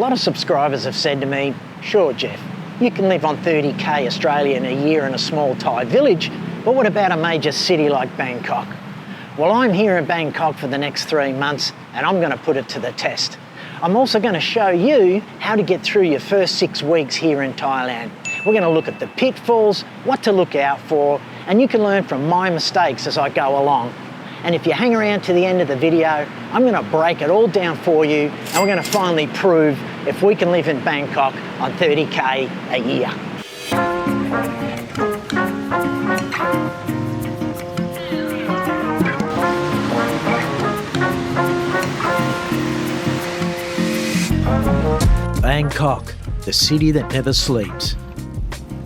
lot of subscribers have said to me, sure Jeff, you can live on 30k Australian a year in a small Thai village, but what about a major city like Bangkok? Well, I'm here in Bangkok for the next 3 months and I'm going to put it to the test. I'm also going to show you how to get through your first 6 weeks here in Thailand. We're going to look at the pitfalls, what to look out for, and you can learn from my mistakes as I go along. And if you hang around to the end of the video, I'm going to break it all down for you and we're going to finally prove if we can live in Bangkok on 30k a year. Bangkok, the city that never sleeps.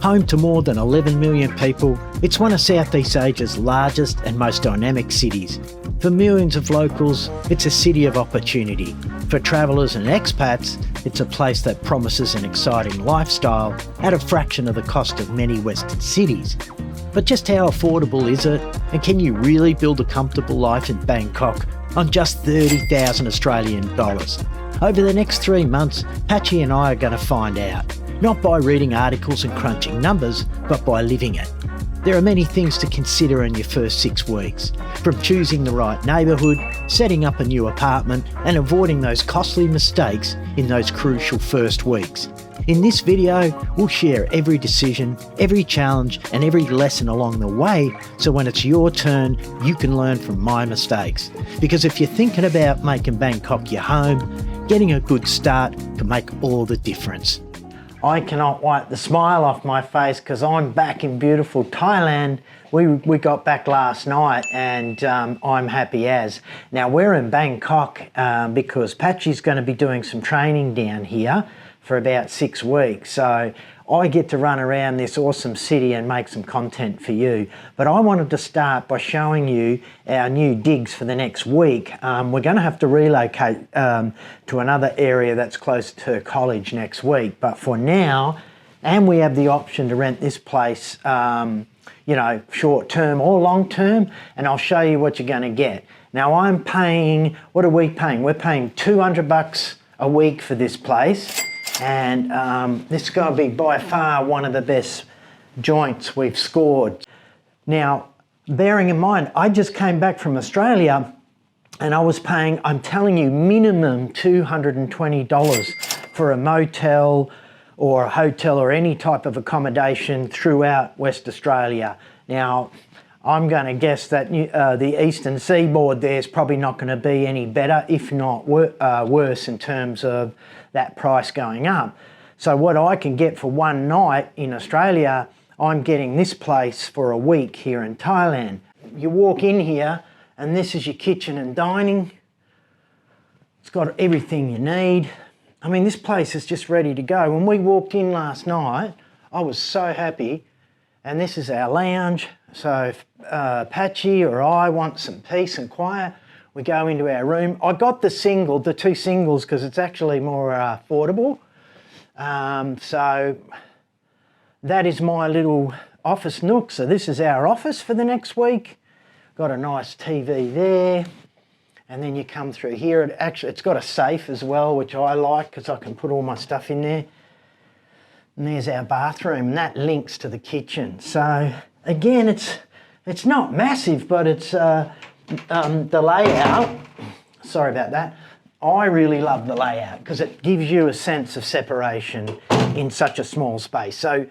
Home to more than 11 million people, it's one of Southeast Asia's largest and most dynamic cities. For millions of locals, it's a city of opportunity. For travellers and expats, it's a place that promises an exciting lifestyle at a fraction of the cost of many Western cities. But just how affordable is it? And can you really build a comfortable life in Bangkok on just 30,000 Australian dollars? Over the next 3 months, Patchy and I are going to find out. Not by reading articles and crunching numbers, but by living it. There are many things to consider in your first 6 weeks, from choosing the right neighbourhood, setting up a new apartment, and avoiding those costly mistakes in those crucial first weeks. In this video, we'll share every decision, every challenge, and every lesson along the way, so when it's your turn, you can learn from my mistakes. Because if you're thinking about making Bangkok your home, getting a good start can make all the difference. I cannot wipe the smile off my face because I'm back in beautiful Thailand. We got back last night and I'm happy as. Now we're in Bangkok because Patchy's going to be doing some training down here for about 6 weeks. So I get to run around this awesome city and make some content for you. But I wanted to start by showing you our new digs for the next week. We're going to have to relocate to another area that's close to college next week. But for now, and we have the option to rent this place, you know, short term or long term, and I'll show you what you're going to get. Now I'm paying, what are we paying? We're paying 200 bucks a week for this place. And this is going to be by far one of the best joints we've scored. Now, bearing in mind, I just came back from Australia and I was paying, I'm telling you, minimum $220 for a motel or a hotel or any type of accommodation throughout West Australia. Now, I'm going to guess that the eastern seaboard there is probably not going to be any better, if not worse in terms of that price going up. So what I can get for one night in Australia, I'm getting this place for a week here in Thailand. You walk in here and this is your kitchen and dining. It's got everything you need. I mean, this place is just ready to go. When we walked in last night, I was so happy. And this is our lounge. So if Patchy or I want some peace and quiet, we go into our room. I got the two singles, because it's actually more affordable. So that is my little office nook. So this is our office for the next week. Got a nice TV there. And then you come through here. It's got a safe as well, which I like because I can put all my stuff in there. And there's our bathroom, and that links to the kitchen. So again, it's not massive, but it's the layout. Sorry about that. I really love the layout because it gives you a sense of separation in such a small space. So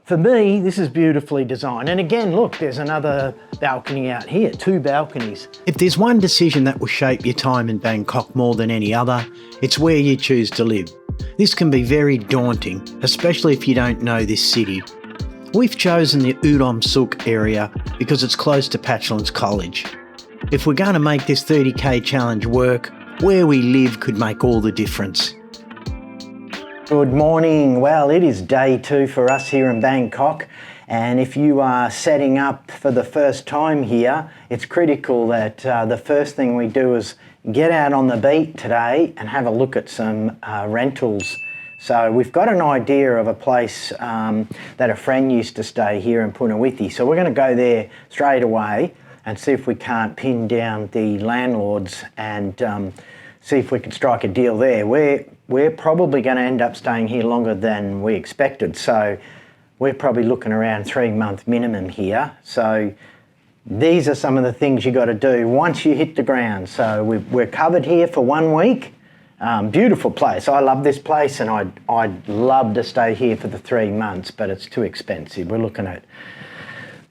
for me, this is beautifully designed. And again, look, there's another balcony out here, 2 balconies. If there's one decision that will shape your time in Bangkok more than any other, it's where you choose to live. This can be very daunting, especially if you don't know this city. We've chosen the Udom Suk area because it's close to Patchlands College. If we're going to make this 30k challenge work, where we live could make all the difference. Good morning. Well, it is day 2 for us here in Bangkok. And if you are setting up for the first time here, it's critical that the first thing we do is get out on the beat today and have a look at some rentals. So we've got an idea of a place that a friend used to stay here in Punawithi. So we're going to go there straight away and see if we can't pin down the landlords and see if we can strike a deal there. We're we're probably going to end up staying here longer than we expected. So we're probably looking around 3-month minimum here. So these are some of the things you got to do once you hit the ground. So we're covered here for 1 week. Beautiful place. I love this place, and I'd love to stay here for the 3 months, but it's too expensive. We're looking at,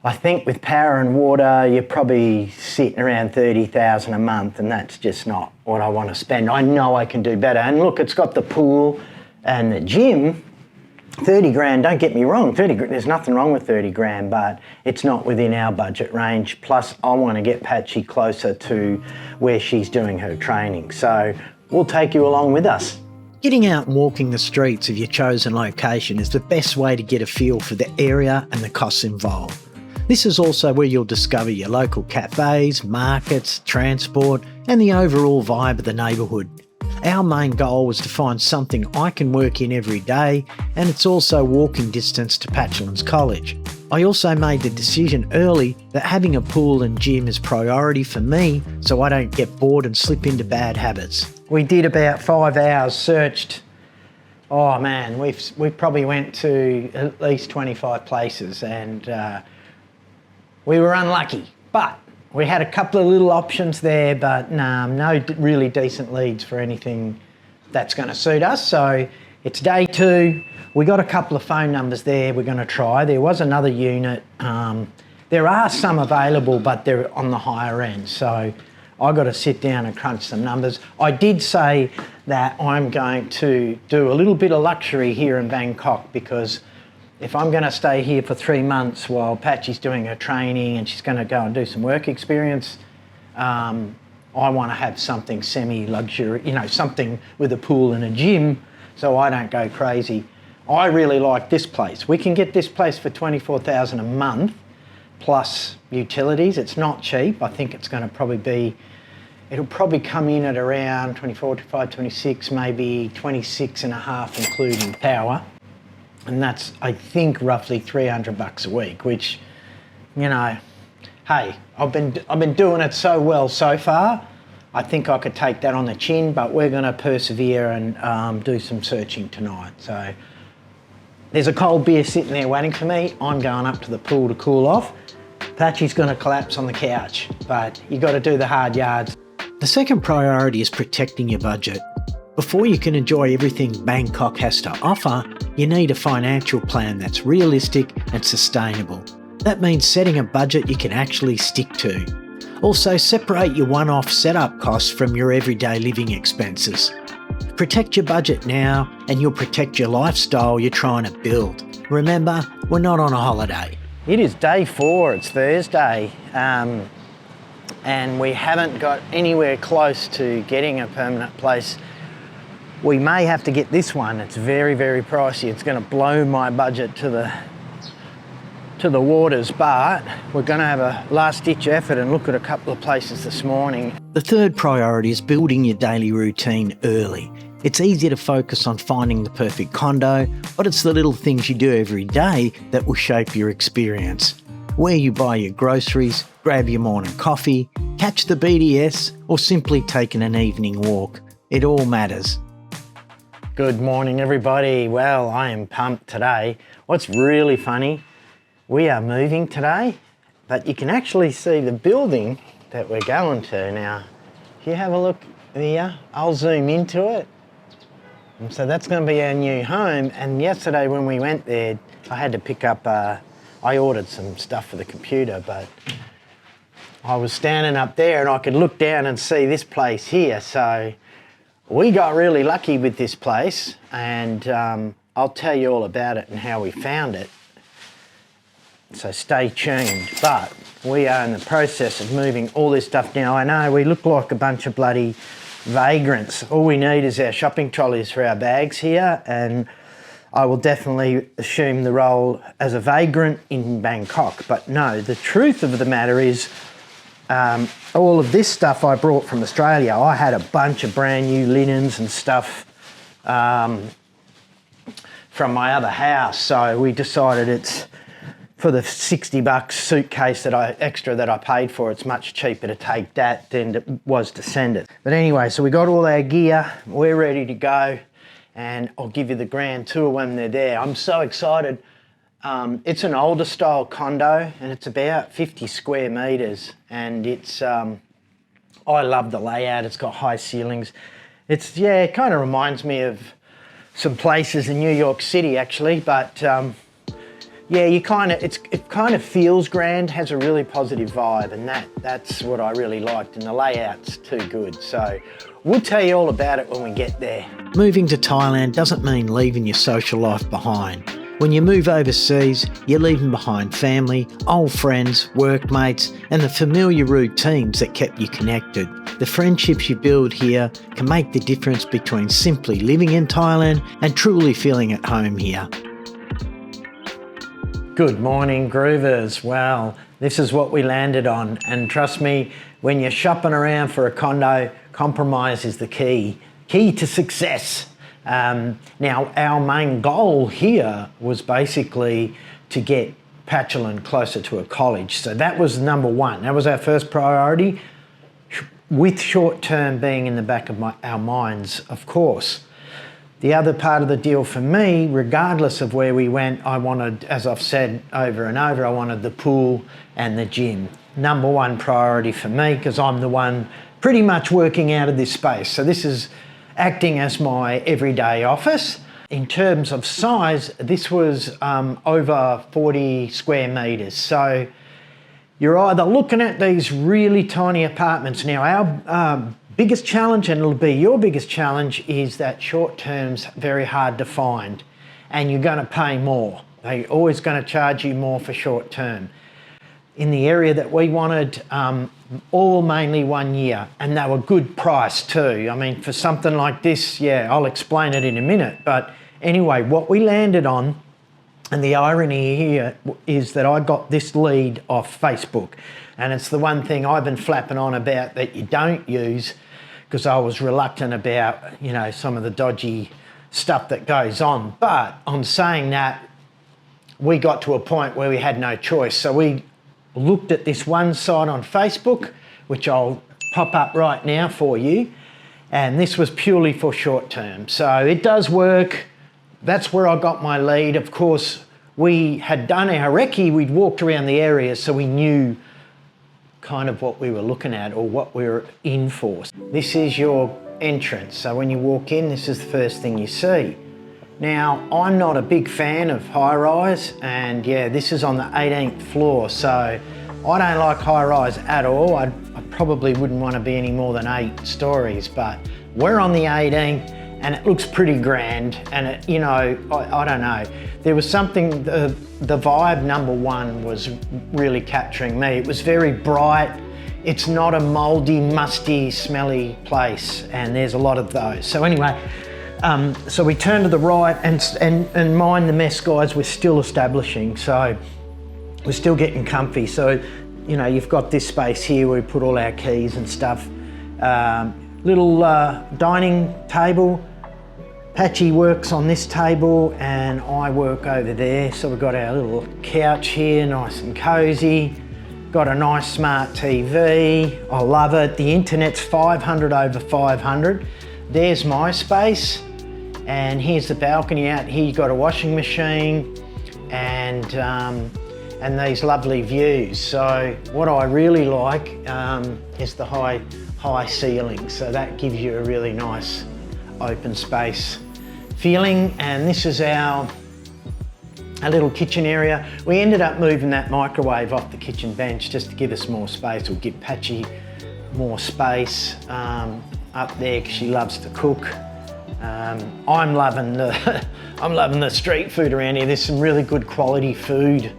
I think with power and water, you're probably sitting around 30,000 a month, and that's just not what I want to spend. I know I can do better. And look, it's got the pool and the gym. 30 grand, don't get me wrong, there's nothing wrong with 30 grand, but it's not within our budget range. Plus, I want to get Patchy closer to where she's doing her training. So we'll take you along with us. Getting out and walking the streets of your chosen location is the best way to get a feel for the area and the costs involved. This is also where you'll discover your local cafes, markets, transport, and the overall vibe of the neighbourhood. Our main goal was to find something I can work in every day, and it's also walking distance to Patchylands College. I also made the decision early that having a pool and gym is priority for me, so I don't get bored and slip into bad habits. We did about 5 hours, searched, oh man, we probably went to at least 25 places, and we were unlucky, but we had a couple of little options there, but no really decent leads for anything that's going to suit us. So it's day 2. We got a couple of phone numbers there we're going to try. There was another unit. There are some available, but they're on the higher end. So I got to sit down and crunch some numbers. I did say that I'm going to do a little bit of luxury here in Bangkok, because if I'm going to stay here for 3 months while Patchy's doing her training and she's going to go and do some work experience, I want to have something semi-luxury, something with a pool and a gym, so I don't go crazy. I really like this place. We can get this place for 24,000 a month plus utilities. It's not cheap. I think it's going to it'll probably come in at around 24, 25, 26, maybe 26 and a half including power. And that's, I think, roughly $300 a week, which, hey, I've been doing it so well so far. I think I could take that on the chin, but we're going to persevere and do some searching tonight. So there's a cold beer sitting there waiting for me. I'm going up to the pool to cool off. Patchy's going to collapse on the couch, but you got to do the hard yards. The second priority is protecting your budget. Before you can enjoy everything Bangkok has to offer, you need a financial plan that's realistic and sustainable. That means setting a budget you can actually stick to. Also, separate your one-off setup costs from your everyday living expenses. Protect your budget now, and you'll protect your lifestyle you're trying to build. Remember, we're not on a holiday. It is day 4, it's Thursday, and we haven't got anywhere close to getting a permanent place. We may have to get this one. It's very, very pricey. It's going to blow my budget to the waters, but we're going to have a last-ditch effort and look at a couple of places this morning. The third priority is building your daily routine early. It's easy to focus on finding the perfect condo, but it's the little things you do every day that will shape your experience. Where you buy your groceries, grab your morning coffee, catch the BTS, or simply taking an evening walk. It all matters. Good morning, everybody. Well, I am pumped today. What's really funny, we are moving today, but you can actually see the building that we're going to now. If you have a look here, I'll zoom into it. And so that's going to be our new home. And yesterday when we went there, I had to pick up, I ordered some stuff for the computer, but I was standing up there and I could look down and see this place here. So we got really lucky with this place, and I'll tell you all about it and how we found it. So stay tuned. But we are in the process of moving all this stuff now. I know we look like a bunch of bloody vagrants. All we need is our shopping trolleys for our bags here, and I will definitely assume the role as a vagrant in Bangkok. But no, the truth of the matter is, all of this stuff I brought from Australia. I had a bunch of brand new linens and stuff from my other house, so we decided it's for the $60 suitcase that I paid for. It's much cheaper to take that than it was to send it. But anyway, so we got all our gear, we're ready to go. and I'll give you the grand tour when they're there. I'm so excited. It's an older style condo and it's about 50 square metres, and it's, I love the layout. It's got high ceilings. It's, yeah, it kind of reminds me of some places in New York City actually, but yeah, it kind of feels grand, has a really positive vibe, and that's what I really liked, and the layout's too good. So we'll tell you all about it when we get there. Moving to Thailand doesn't mean leaving your social life behind. When you move overseas, you're leaving behind family, old friends, workmates, and the familiar routines that kept you connected. The friendships you build here can make the difference between simply living in Thailand and truly feeling at home here. Good morning, Groovers. Well, this is what we landed on, and trust me, when you're shopping around for a condo, compromise is the key to success. Now, our main goal here was basically to get Pachulan closer to a college. So that was number one. That was our first priority, with short term being in the back of our minds, of course. The other part of the deal for me, regardless of where we went, I wanted, as I've said over and over, I wanted the pool and the gym. Number one priority for me, because I'm the one pretty much working out of this space. So this is acting as my everyday office. In terms of size, this was over 40 square metres. So you're either looking at these really tiny apartments. Now our biggest challenge, and it'll be your biggest challenge, is that short term's very hard to find, and you're going to pay more. They're always going to charge you more for short term. In the area that we wanted, all mainly 1 year, and they were good price too. I mean, for something like this, yeah, I'll explain it in a minute. But anyway, what we landed on, and the irony here is that I got this lead off Facebook, and it's the one thing I've been flapping on about that you don't use, because I was reluctant about, you know, some of the dodgy stuff that goes on. But on saying that, we got to a point where we had no choice. So we looked at this one site on Facebook, which I'll pop up right now for you, and this was purely for short term. So it does work. That's where I got my lead. Of course, we had done our recce, we'd walked around the area, so we knew kind of what we were looking at or what we were in for. This is your entrance. So when you walk in, this is the first thing you see. Now, I'm not a big fan of high-rise, and yeah, this is on the 18th floor, so I don't like high-rise at all. I probably wouldn't want to be any more than 8 stories, but we're on the 18th, and it looks pretty grand, and it, you know, I don't know. There was something, the vibe, number one, was really capturing me. It was very bright. It's not a mouldy, musty, smelly place, and there's a lot of those. So anyway, so we turn to the right, and mind the mess, guys, we're still establishing, so we're still getting comfy. So, you know, you've got this space here where we put all our keys and stuff. Little dining table. Patchy works on this table and I work over there. So we've got our little couch here, nice and cozy. Got a nice smart TV. I love it. The internet's 500 over 500. There's my space. And here's the balcony out here. You've got a washing machine and these lovely views. So what I really like is the high ceiling. So that gives you a really nice open space feeling. And this is our little kitchen area. We ended up moving that microwave off the kitchen bench just to give us more space, or give Patchy more space up there because she loves to cook. I'm loving the street food around here. There's some really good quality food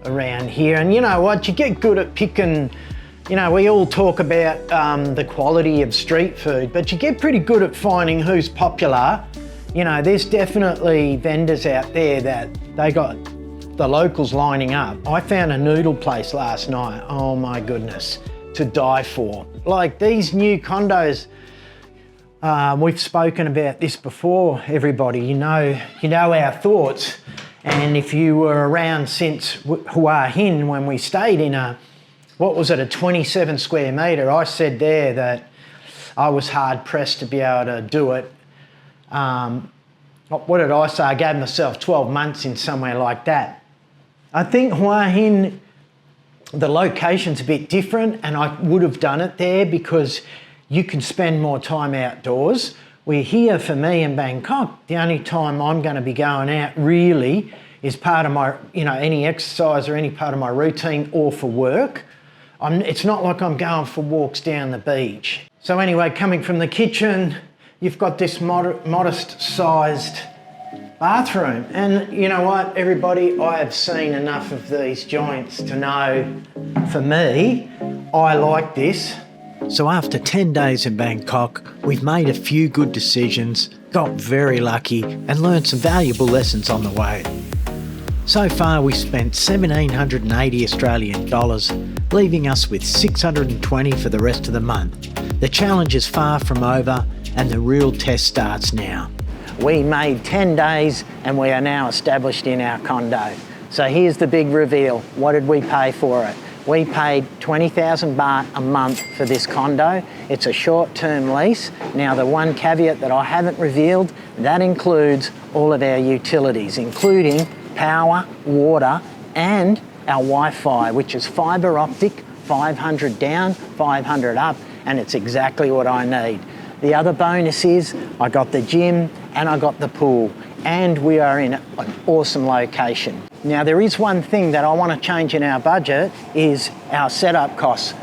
around here, and you know what? You get good at picking. You know, we all talk about the quality of street food, but you get pretty good at finding who's popular. You know, there's definitely vendors out there that they got the locals lining up. I found a noodle place last night. Oh my goodness, to die for. Like these new condos. We've spoken about this before, everybody. You know our thoughts. And if you were around since Hua Hin, when we stayed in a 27 square metre, I said there that I was hard pressed to be able to do it what did I say? I gave myself 12 months in somewhere like that. I think Hua Hin, the location's a bit different, and I would have done it there because you can spend more time outdoors. We're here for me in Bangkok. The only time I'm going to be going out really is part of my, any exercise or any part of my routine or for work. It's not like I'm going for walks down the beach. So anyway, coming from the kitchen, you've got this modest sized bathroom. And you know what, everybody, I have seen enough of these joints to know, for me, I like this. So after 10 days in Bangkok, we've made a few good decisions, got very lucky and learned some valuable lessons on the way. So far we spent 1,780 Australian dollars, leaving us with 620 for the rest of the month. The challenge is far from over and the real test starts now. We made 10 days and we are now established in our condo. So here's the big reveal. What did we pay for it? We paid 20,000 baht a month for this condo. It's a short-term lease. Now the one caveat that I haven't revealed, that includes all of our utilities, including power, water, and our Wi-Fi, which is fibre optic, 500 down, 500 up, and it's exactly what I need. The other bonus is I got the gym and I got the pool, and we are in an awesome location. Now there is one thing that I want to change in our budget is our setup costs.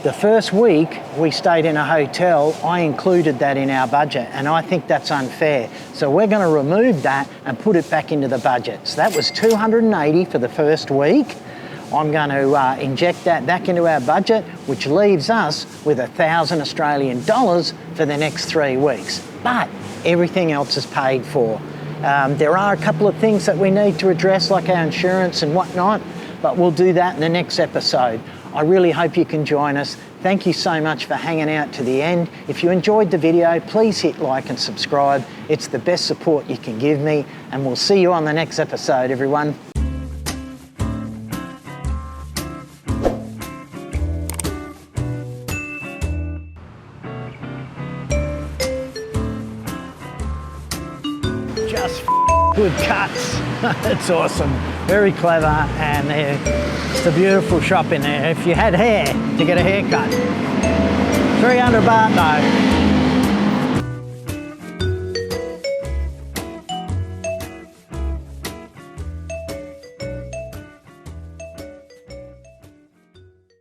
The first week we stayed in a hotel, I included that in our budget, and I think that's unfair. So we're going to remove that and put it back into the budget. So that was 280 for the first week. I'm going to inject that back into our budget, which leaves us with 1,000 Australian dollars for the next 3 weeks. But everything else is paid for. There are a couple of things that we need to address, like our insurance and whatnot, but we'll do that in the next episode. I really hope you can join us. Thank you so much for hanging out to the end. If you enjoyed the video, please hit like and subscribe. It's the best support you can give me, and we'll see you on the next episode, everyone. Just good cuts. It's awesome. Very clever, and it's a beautiful shop in there. If you had hair to get a haircut, 300 baht though.